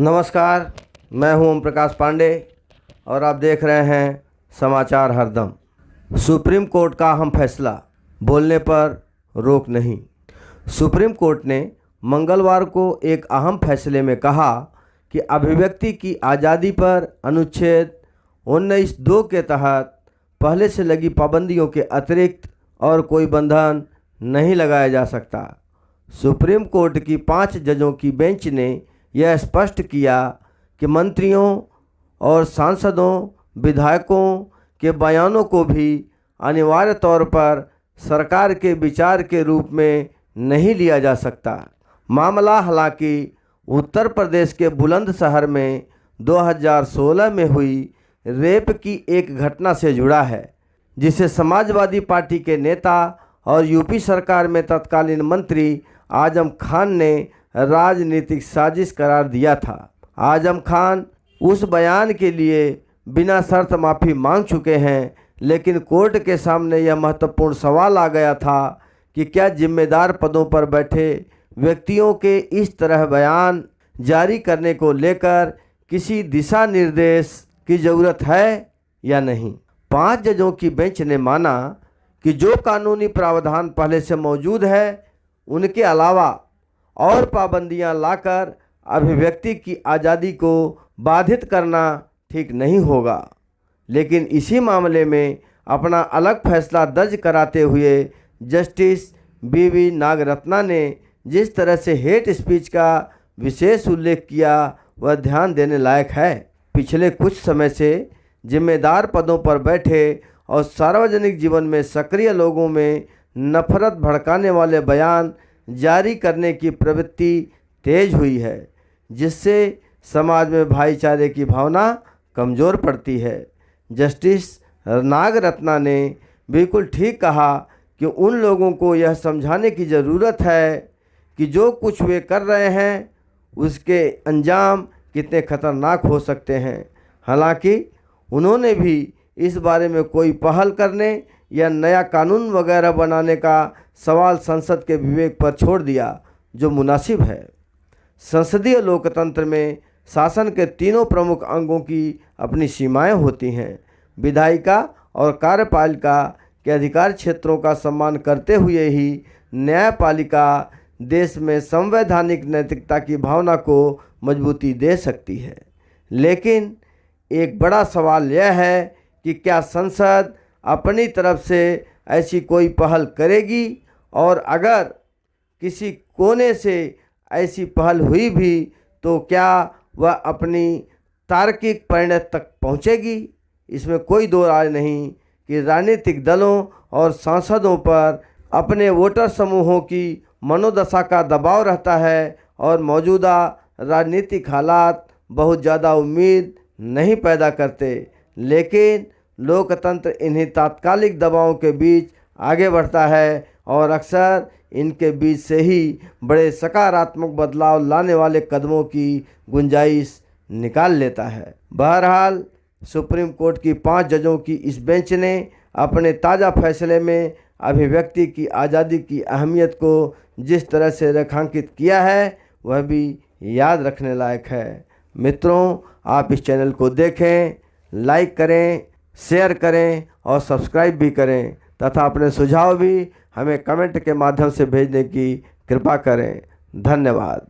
नमस्कार, मैं हूं ओम प्रकाश पांडे और आप देख रहे हैं समाचार हरदम। सुप्रीम कोर्ट का अहम फैसला, बोलने पर रोक नहीं। सुप्रीम कोर्ट ने मंगलवार को एक अहम फैसले में कहा कि अभिव्यक्ति की आज़ादी पर अनुच्छेद 19(2) के तहत पहले से लगी पाबंदियों के अतिरिक्त और कोई बंधन नहीं लगाया जा सकता। सुप्रीम कोर्ट की 5 जजों की बेंच ने यह स्पष्ट किया कि मंत्रियों और सांसदों, विधायकों के बयानों को भी अनिवार्य तौर पर सरकार के विचार के रूप में नहीं लिया जा सकता। मामला हालांकि उत्तर प्रदेश के बुलंदशहर में 2016 में हुई रेप की एक घटना से जुड़ा है, जिसे समाजवादी पार्टी के नेता और यूपी सरकार में तत्कालीन मंत्री आजम खान ने राजनीतिक साजिश करार दिया था। आजम खान उस बयान के लिए बिना शर्त माफ़ी मांग चुके हैं, लेकिन कोर्ट के सामने यह महत्वपूर्ण सवाल आ गया था कि क्या जिम्मेदार पदों पर बैठे व्यक्तियों के इस तरह बयान जारी करने को लेकर किसी दिशा निर्देश की ज़रूरत है या नहीं। 5 जजों की बेंच ने माना कि जो कानूनी प्रावधान पहले से मौजूद है, उनके अलावा और पाबंदियां लाकर अभिव्यक्ति की आज़ादी को बाधित करना ठीक नहीं होगा। लेकिन इसी मामले में अपना अलग फैसला दर्ज कराते हुए जस्टिस बी नागरत्ना ने जिस तरह से हेट स्पीच का विशेष उल्लेख किया, वह ध्यान देने लायक है। पिछले कुछ समय से जिम्मेदार पदों पर बैठे और सार्वजनिक जीवन में सक्रिय लोगों में नफरत भड़काने वाले बयान जारी करने की प्रवृत्ति तेज हुई है, जिससे समाज में भाईचारे की भावना कमज़ोर पड़ती है। जस्टिस नागरत्ना ने बिल्कुल ठीक कहा कि उन लोगों को यह समझाने की ज़रूरत है कि जो कुछ वे कर रहे हैं उसके अंजाम कितने खतरनाक हो सकते हैं। हालांकि उन्होंने भी इस बारे में कोई पहल करने या नया कानून वगैरह बनाने का सवाल संसद के विवेक पर छोड़ दिया, जो मुनासिब है। संसदीय लोकतंत्र में शासन के तीनों प्रमुख अंगों की अपनी सीमाएं होती हैं। विधायिका और कार्यपालिका के अधिकार क्षेत्रों का सम्मान करते हुए ही न्यायपालिका देश में संवैधानिक नैतिकता की भावना को मजबूती दे सकती है। लेकिन एक बड़ा सवाल यह है कि क्या संसद अपनी तरफ से ऐसी कोई पहल करेगी, और अगर किसी कोने से ऐसी पहल हुई भी तो क्या वह अपनी तार्किक परिणति तक पहुंचेगी। इसमें कोई दो राय नहीं कि राजनीतिक दलों और सांसदों पर अपने वोटर समूहों की मनोदशा का दबाव रहता है और मौजूदा राजनीतिक हालात बहुत ज़्यादा उम्मीद नहीं पैदा करते। लेकिन लोकतंत्र इन्हीं तात्कालिक दबावों के बीच आगे बढ़ता है और अक्सर इनके बीच से ही बड़े सकारात्मक बदलाव लाने वाले कदमों की गुंजाइश निकाल लेता है। बहरहाल सुप्रीम कोर्ट की 5 जजों की इस बेंच ने अपने ताज़ा फैसले में अभिव्यक्ति की आज़ादी की अहमियत को जिस तरह से रेखांकित किया है, वह भी याद रखने लायक है। मित्रों, आप इस चैनल को देखें, लाइक करें, शेयर करें और सब्सक्राइब भी करें तथा अपने सुझाव भी हमें कमेंट के माध्यम से भेजने की कृपा करें। धन्यवाद।